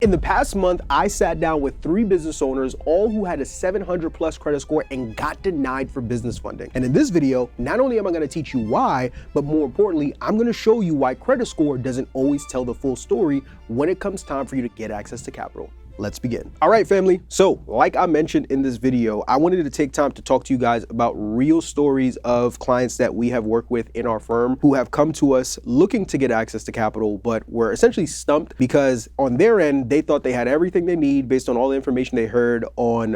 In the past month, I sat down with 3 business owners, all who had a 700 plus credit score and got denied for business funding. And in this video, not only am I gonna teach you why, but more importantly, I'm gonna show you why credit score doesn't always tell the full story when it comes time for you to get access to capital. Let's begin. All right, family. So like I mentioned in this video, I wanted to take time to talk to you guys about real stories of clients that we have worked with in our firm who have come to us looking to get access to capital, but were essentially stumped because on their end, they thought they had everything they need based on all the information they heard on,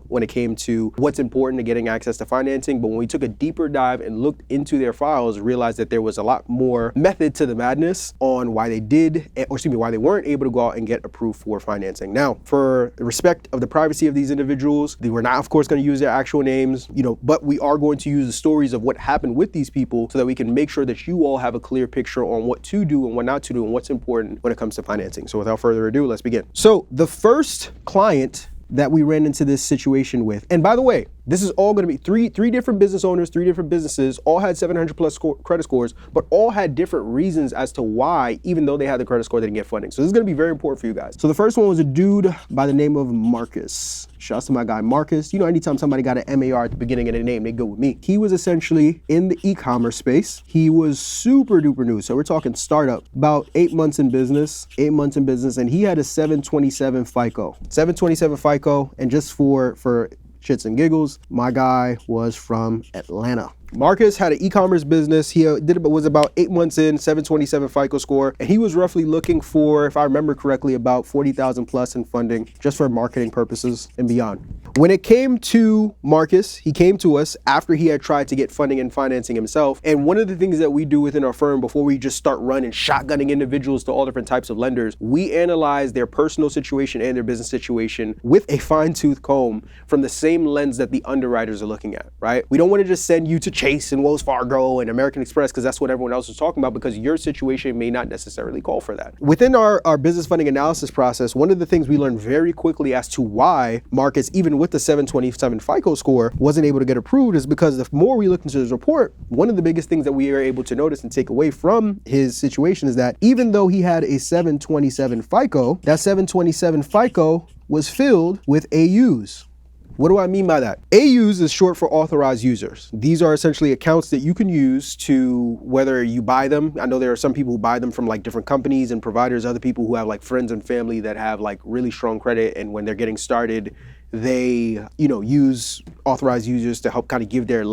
when it came to what's important to getting access to financing. But when we took a deeper dive and looked into their files, realized that there was a lot more method to the madness on why they why they weren't able to go out and get approved for financing. Now, for the respect of the privacy of these individuals, they were not, of course, going to use their actual names, but we are going to use the stories of what happened with these people so that we can make sure that you all have a clear picture on what to do and what not to do and what's important when it comes to financing. So without further ado, let's begin. So the first client that we ran into this situation with, and by the way, this is all going to be three different business owners, 3 different businesses, all had 700 plus credit scores, but all had different reasons as to why, even though they had the credit score, they didn't get funding. So this is going to be very important for you guys. So the first one was a dude by the name of Marcus. Shouts to my guy Marcus. Anytime somebody got an MAR at the beginning of their name, they go with me. He was essentially in the e-commerce space. He was super duper new. So we're talking startup, about 8 months in business, and he had a 727 FICO. 727 FICO, and just for shits and giggles, my guy was from Atlanta. Marcus had an e-commerce business. He was about 8 months in, 727 FICO score, and he was roughly looking for, if I remember correctly, about 40,000 plus in funding just for marketing purposes and beyond. When it came to Marcus, he came to us after he had tried to get funding and financing himself. And one of the things that we do within our firm before we just start running shotgunning individuals to all different types of lenders, we analyze their personal situation and their business situation with a fine-tooth comb from the same lens that the underwriters are looking at, right? We don't want to just send you to Chase and Wells Fargo and American Express because that's what everyone else is talking about, because your situation may not necessarily call for that. Within our business funding analysis process, one of the things we learned very quickly as to why Marcus, even with the 727 FICO score, wasn't able to get approved is because the more we looked into his report, one of the biggest things that we were able to notice and take away from his situation is that even though he had a 727 FICO, that 727 FICO was filled with AUs. What do I mean by that? AUs is short for authorized users. These are essentially accounts that you can use to, whether you buy them. I know there are some people who buy them from like different companies and providers, other people who have like friends and family that have like really strong credit, and when they're getting started, they use authorized users to help kind of give their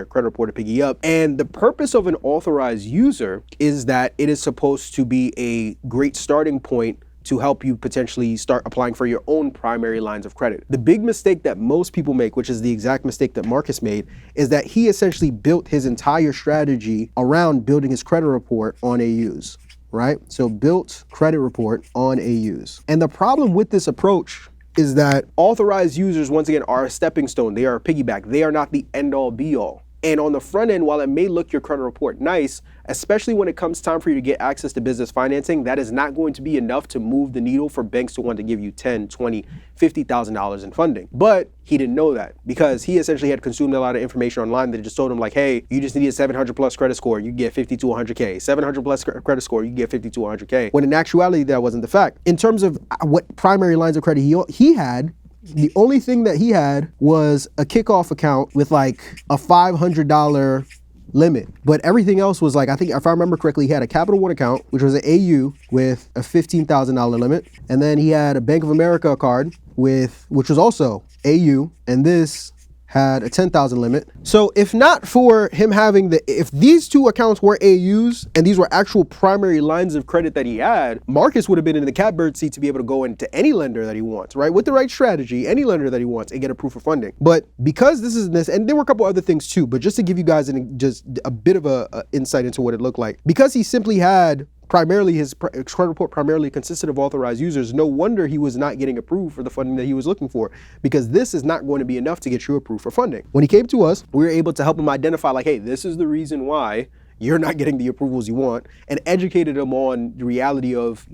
credit report to piggy up. And the purpose of an authorized user is that it is supposed to be a great starting point to help you potentially start applying for your own primary lines of credit. The big mistake that most people make, which is the exact mistake that Marcus made, is that he essentially built his entire strategy around building his credit report on AUs, right? So built credit report on AUs. And the problem with this approach is that authorized users, once again, are a stepping stone. They are a piggyback. They are not the end all be all. And on the front end, while it may look your credit report nice, especially when it comes time for you to get access to business financing, that is not going to be enough to move the needle for banks to want to give you $10,000, $20,000, $50,000 in funding. But he didn't know that because he essentially had consumed a lot of information online that just told him like, hey, you just need a 700 plus credit score, you get 50 to 100K. 700 plus credit score, you get 50 to 100K. When in actuality, that wasn't the fact. In terms of what primary lines of credit he had, the only thing that he had was a kickoff account with like a $500 limit. But everything else was like, I think if I remember correctly, he had a Capital One account, which was an AU with a $15,000 limit. And then he had a Bank of America card which was also AU, and this had a 10,000 limit. So if not for him having if these two accounts were AUs and these were actual primary lines of credit that he had, Marcus would have been in the catbird seat to be able to go into any lender that he wants, right? With the right strategy, any lender that he wants and get a proof of funding. But because this is this, and there were a couple other things too, but just to give you guys just a bit of a insight into what it looked like, because he simply had primarily his credit report primarily consisted of authorized users, no wonder he was not getting approved for the funding that he was looking for, because this is not going to be enough to get you approved for funding. When he came to us, we were able to help him identify like, hey, this is the reason why you're not getting the approvals you want, and educated him on the reality of,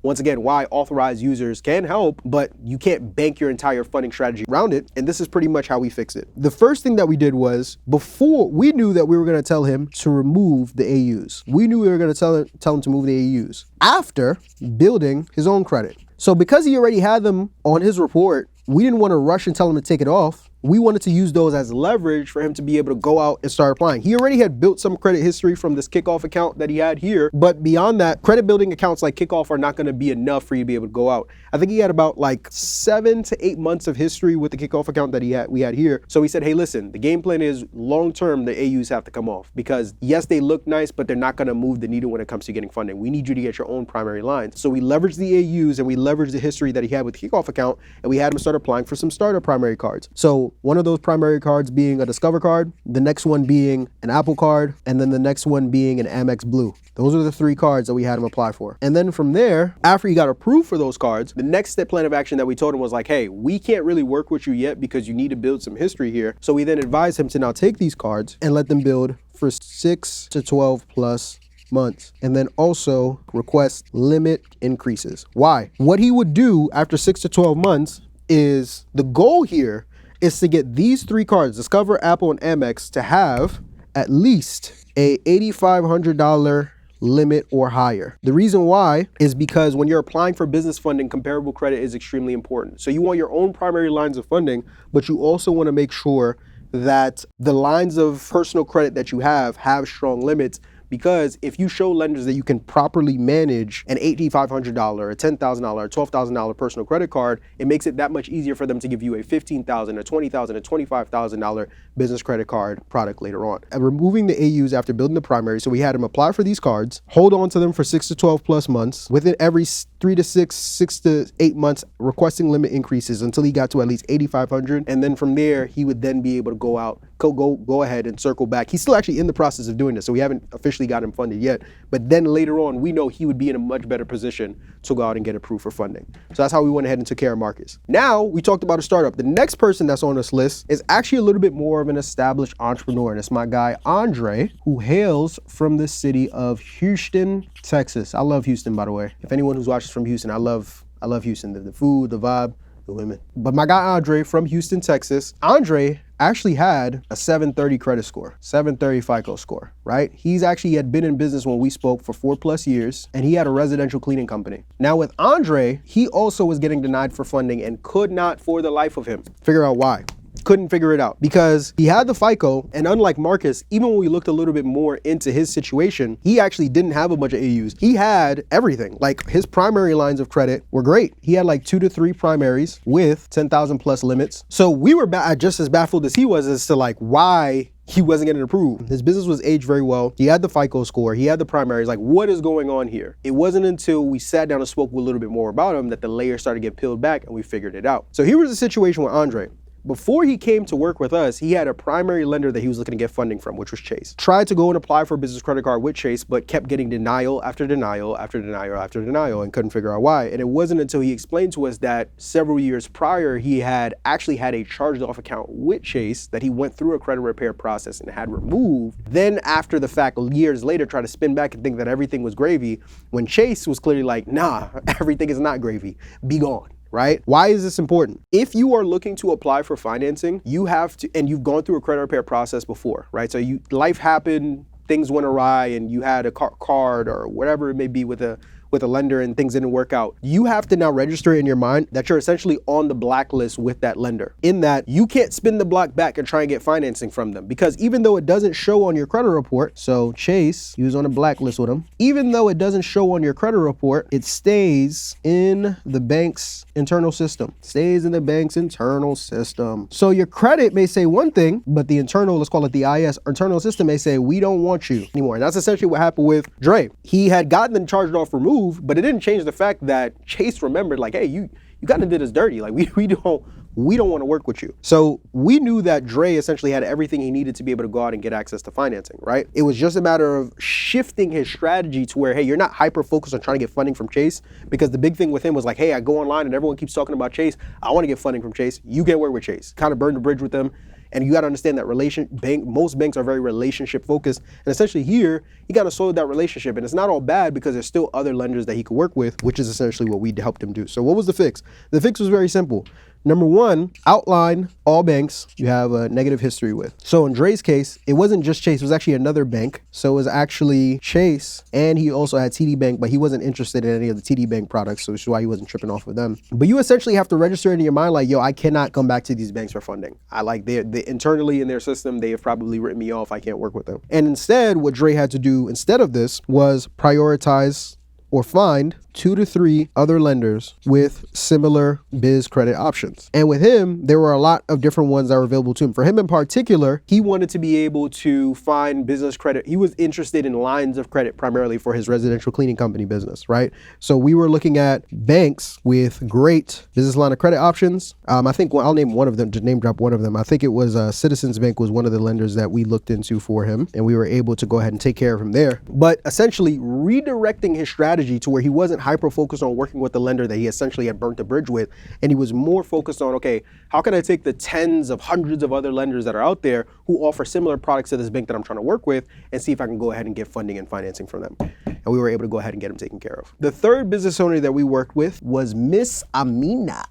once again, why authorized users can help, but you can't bank your entire funding strategy around it. And this is pretty much how we fix it. The first thing that we did was, before we knew that we were going to tell him to remove the AUs. We knew we were going to tell him to move the AUs after building his own credit. So because he already had them on his report, we didn't want to rush and tell him to take it off. We wanted to use those as leverage for him to be able to go out and start applying. He already had built some credit history from this Kickoff account that he had here. But beyond that, credit building accounts like Kickoff are not going to be enough for you to be able to go out. I think he had about like 7 to 8 months of history with the Kickoff account that we had here. So he said, hey, listen, the game plan is long term, the AUs have to come off because yes, they look nice, but they're not going to move the needle when it comes to getting funding. We need you to get your own primary lines. So we leveraged the AUs and we leveraged the history that he had with the Kickoff account, and we had him start applying for some starter primary cards. So one of those primary cards being a Discover card, the next one being an Apple card, and then the next one being an Amex Blue. Those are the 3 cards that we had him apply for. And then from there, after he got approved for those cards, the next step plan of action that we told him was like, hey, we can't really work with you yet because you need to build some history here. So we then advised him to now take these cards and let them build for 6 to 12 plus months, and then also request limit increases. Why? What he would do after 6 to 12 months is the goal here is to get these 3 cards, Discover, Apple, and Amex, to have at least a $8,500 limit or higher. The reason why is because when you're applying for business funding, comparable credit is extremely important. So you want your own primary lines of funding, but you also want to make sure that the lines of personal credit that you have strong limits. Because if you show lenders that you can properly manage an $8,500, a $10,000, a $12,000 personal credit card, it makes it that much easier for them to give you a $15,000, a $20,000, a $25,000 business credit card product later on. And removing the AUs after building the primary, so we had him apply for these cards, hold on to them for 6 to 12 plus months, within every 3 to 6, 6 to 8 months, requesting limit increases until he got to at least $8,500, and then from there he would then be able to go ahead and circle back. He's still actually in the process of doing this, so we haven't officially got him funded yet, but then later on we know he would be in a much better position to go out and get approved for funding. So that's how we went ahead and took care of Marcus. Now we talked about a startup. The next person that's on this list is actually a little bit more of an established entrepreneur, and it's my guy Andre, who hails from the city of Houston, Texas. I love Houston, by the way. If anyone who's watched from Houston, I love Houston, the food, the vibe, the women. But my guy Andre from Houston, Texas, Andre actually had a 730 credit score, 730 FICO score, right? He had been in business when we spoke for 4+ years, and he had a residential cleaning company. Now with Andre, he also was getting denied for funding and could not for the life of him figure out why. Couldn't figure it out because he had the FICO, and unlike Marcus, even when we looked a little bit more into his situation, he actually didn't have a bunch of AUs. He had everything. Like his primary lines of credit were great. He had like 2 to 3 primaries with 10,000 plus limits. So we were just as baffled as he was as to like why he wasn't getting approved. His business was aged very well. He had the FICO score. He had the primaries. Like, what is going on here? It wasn't until we sat down and spoke a little bit more about him that the layers started to get peeled back and we figured it out. So here was the situation with Andre. Before he came to work with us, he had a primary lender that he was looking to get funding from, which was Chase. Tried to go and apply for a business credit card with Chase, but kept getting denial after denial after denial after denial and couldn't figure out why. And it wasn't until he explained to us that several years prior, he had actually had a charged off account with Chase that he went through a credit repair process and had removed. Then after the fact, years later, tried to spin back and think that everything was gravy, when Chase was clearly like, nah, everything is not gravy, be gone. Right? Why is this important? If you are looking to apply for financing, you have to, and you've gone through a credit repair process before, right? So life happened, things went awry, and you had a card or whatever it may be with a lender and things didn't work out. You have to now register in your mind that you're essentially on the blacklist with that lender, in that you can't spin the block back and try and get financing from them, because even though it doesn't show on your credit report, so Chase, he was on a blacklist with him, even though it doesn't show on your credit report, it stays in the bank's internal system. Stays in the bank's internal system. So your credit may say one thing, but the internal, let's call it the IS, internal system may say, we don't want you anymore. And that's essentially what happened with Dre. He had gotten them charged off removed, but it didn't change the fact that Chase remembered, like, hey, you kind of did us dirty. Like, we don't want to work with you. So we knew that Dre essentially had everything he needed to be able to go out and get access to financing, right? It was just a matter of shifting his strategy to where, hey, you're not hyper focused on trying to get funding from Chase, because the big thing with him was like, hey, I go online and everyone keeps talking about Chase. I want to get funding from Chase. You can't work with Chase. Kind of burned the bridge with them. And you got to understand that most banks are very relationship focused. And essentially here, he got to soil that relationship. And it's not all bad because there's still other lenders that he could work with, which is essentially what we helped him do. So what was the fix? The fix was very simple. Number one, outline all banks you have a negative history with. So in Dre's case, it wasn't just Chase, it was actually another bank. So it was actually Chase, and he also had TD Bank, but he wasn't interested in any of the TD Bank products, so which is why he wasn't tripping off of them. But you essentially have to register in your mind like, yo, I cannot come back to these banks for funding. I like they internally in their system, they have probably written me off. I can't work with them. And instead, what Dre had to do instead of this was prioritize or find 2 to 3 other lenders with similar biz credit options. And with him, there were a lot of different ones that were available to him. For him in particular, he wanted to be able to find business credit. He was interested in lines of credit primarily for his residential cleaning company business, right? So we were looking at banks with great business line of credit options. I think I'll name one of them, just name drop one of them. I think it was Citizens Bank was one of the lenders that we looked into for him, and we were able to go ahead and take care of him there. But essentially redirecting his strategy to where he wasn't hyper-focused on working with the lender that he essentially had burnt the bridge with, and he was more focused on, okay, how can I take the tens of hundreds of other lenders that are out there who offer similar products to this bank that I'm trying to work with, and see if I can go ahead and get funding and financing from them. And we were able to go ahead and get them taken care of. The third business owner that we worked with was Miss Amina.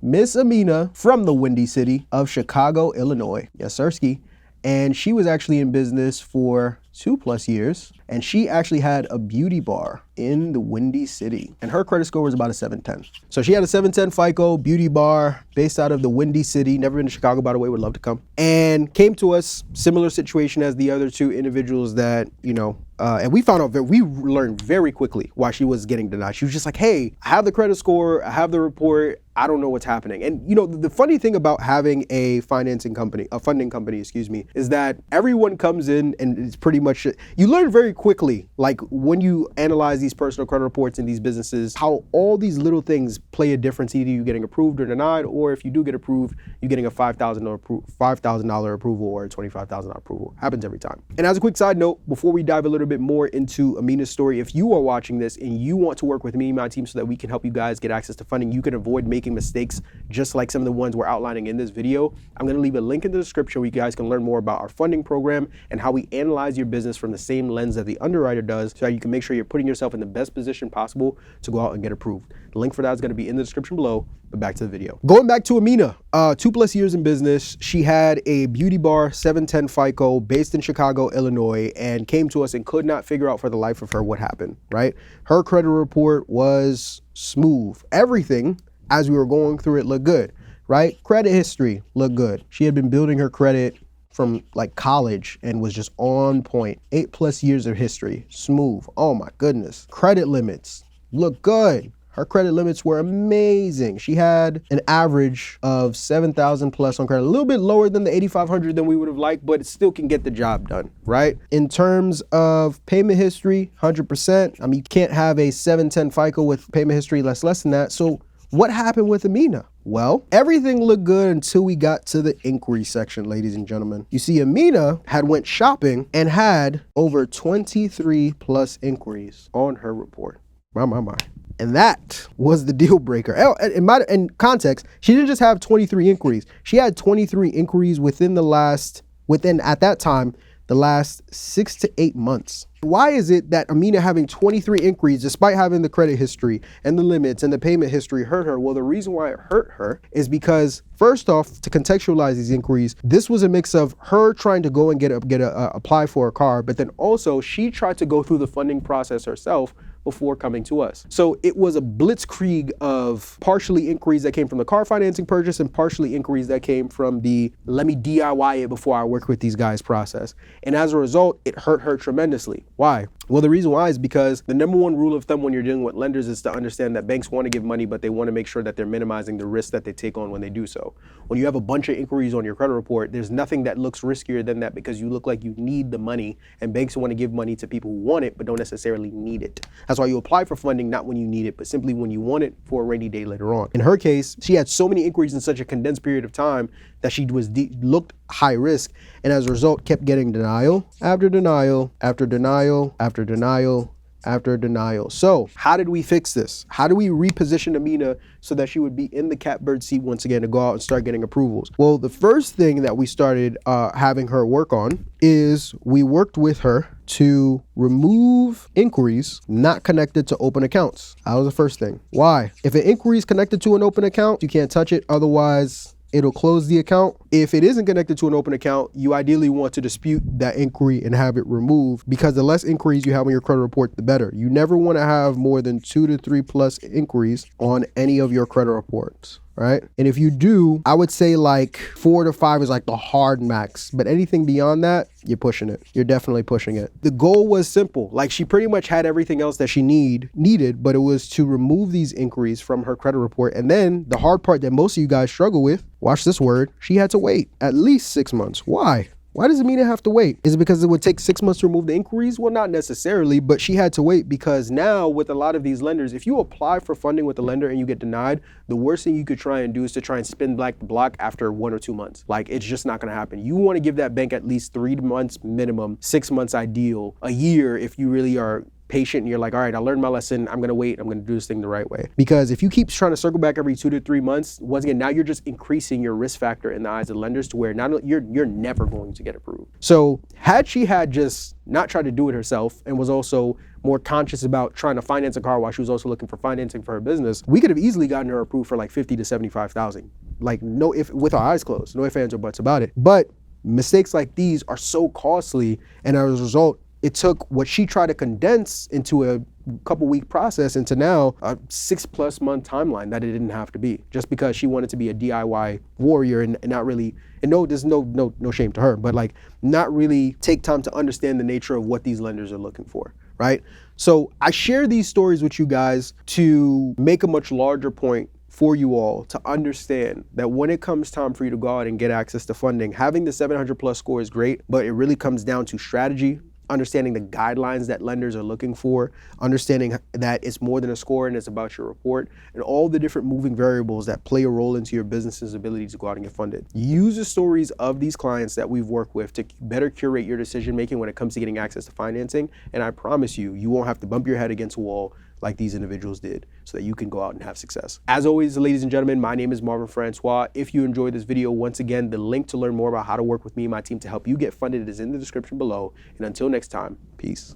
Miss Amina from the Windy City of Chicago, Illinois. Yes, sirski. And she was actually in business for 2+ years. And she actually had a beauty bar in the Windy City. And her credit score was about a 710. So she had a 710 FICO beauty bar based out of the Windy City. Never been to Chicago, by the way, would love to come. And came to us, similar situation as the other two individuals that, you know, and we found out that we learned very quickly why she was getting denied. She was just like, hey, I have the credit score, I have the report, I don't know what's happening. And you know, the funny thing about having a funding company, is that everyone comes in and it's pretty much, you learn very quickly, like when you analyze these personal credit reports in these businesses, how all these little things play a difference, either you getting approved or denied, or if you do get approved, you're getting a $5,000 approval or a $25,000 approval. Happens every time. And as a quick side note, before we dive a little bit more into Amina's story, if you are watching this and you want to work with me and my team so that we can help you guys get access to funding, you can avoid making mistakes just like some of the ones we're outlining in this video, I'm going to leave a link in the description where you guys can learn more about our funding program and how we analyze your business from the same lens that the underwriter does, so that you can make sure you're putting yourself in the best position possible to go out and get approved. The link for that is going to be in the description below. But back to the video. Going back to Amina, 2+ years in business. She had a beauty bar, 710 FICO, based in Chicago, Illinois, and came to us and could not figure out for the life of her what happened, right? Her credit report was smooth. Everything, as we were going through it, looked good, right? Credit history looked good. She had been building her credit from like college and was just on point. 8+ years of history, smooth. Oh my goodness. Credit limits look good. Her credit limits were amazing. She had an average of 7,000 plus on credit, a little bit lower than the 8,500 than we would have liked, but it still can get the job done, right? In terms of payment history, 100%. I mean, you can't have a 710 FICO with payment history less than that. So what happened with Amina? Well, everything looked good until we got to the inquiry section, ladies and gentlemen. You see, Amina had went shopping and had over 23 plus inquiries on her report. My. And that was the deal breaker. In context, she didn't just have 23 inquiries. She had 23 inquiries within at that time, the last 6 to 8 months. Why is it that Amina having 23 inquiries, despite having the credit history and the limits and the payment history, hurt her? Well, the reason why it hurt her is because, first off, to contextualize these inquiries, this was a mix of her trying to go and apply for a car, but then also she tried to go through the funding process herself before coming to us. So it was a blitzkrieg of partially inquiries that came from the car financing purchase and partially inquiries that came from the let me DIY it before I work with these guys process. And as a result, it hurt her tremendously. Why? Well, the reason why is because the number one rule of thumb when you're dealing with lenders is to understand that banks want to give money, but they want to make sure that they're minimizing the risk that they take on when they do so. When you have a bunch of inquiries on your credit report, there's nothing that looks riskier than that, because you look like you need the money, and banks want to give money to people who want it but don't necessarily need it. That's why you apply for funding, not when you need it, but simply when you want it for a rainy day later on. In her case, she had so many inquiries in such a condensed period of time that she looked high risk, and as a result kept getting denial after denial after denial after denial after denial. So how did we fix this? How do we reposition Amina so that she would be in the catbird seat once again to go out and start getting approvals? Well, the first thing that we started having her work on is we worked with her to remove inquiries not connected to open accounts. That was the first thing. Why? If an inquiry is connected to an open account, you can't touch it. Otherwise, it'll close the account. If it isn't connected to an open account, you ideally want to dispute that inquiry and have it removed, because the less inquiries you have on your credit report, the better. You never want to have more than 2 to 3 plus inquiries on any of your credit reports, right? And if you do, I would say like 4 to 5 is like the hard max, but anything beyond that, you're pushing it. You're definitely pushing it. The goal was simple. Like, she pretty much had everything else that she needed, but it was to remove these inquiries from her credit report. And then the hard part that most of you guys struggle with, watch this word, she had to wait at least 6 months. Why? Why does Amina have to wait? Is it because it would take 6 months to remove the inquiries? Well, not necessarily, but she had to wait because now with a lot of these lenders, if you apply for funding with a lender and you get denied, the worst thing you could try and do is to try and spin back the block after 1 or 2 months. Like, it's just not gonna happen. You wanna give that bank at least 3 months minimum, 6 months ideal, a year if you really are patient and you're like, all right, I learned my lesson, I'm gonna wait, I'm gonna do this thing the right way. Because if you keep trying to circle back every 2 to 3 months, once again, now you're just increasing your risk factor in the eyes of lenders to where not you're never going to get approved. So had she had just not tried to do it herself and was also more conscious about trying to finance a car while she was also looking for financing for her business, we could have easily gotten her approved for like 50 to 75,000. Like, no, if with our eyes closed, no ifs, ands, or buts about it. But mistakes like these are so costly, and as a result, it took what she tried to condense into a couple week process into now a 6+ month timeline that it didn't have to be, just because she wanted to be a DIY warrior and not really, and no, there's no shame to her, but like not really take time to understand the nature of what these lenders are looking for, right? So I share these stories with you guys to make a much larger point for you all to understand that when it comes time for you to go out and get access to funding, having the 700+ score is great, but it really comes down to strategy, understanding the guidelines that lenders are looking for, understanding that it's more than a score and it's about your report, and all the different moving variables that play a role into your business's ability to go out and get funded. Use the stories of these clients that we've worked with to better curate your decision making when it comes to getting access to financing, and I promise you, you won't have to bump your head against a wall like these individuals did, so that you can go out and have success. As always, ladies and gentlemen, my name is Marvin Francois. If you enjoyed this video, once again, the link to learn more about how to work with me and my team to help you get funded is in the description below. And until next time, peace.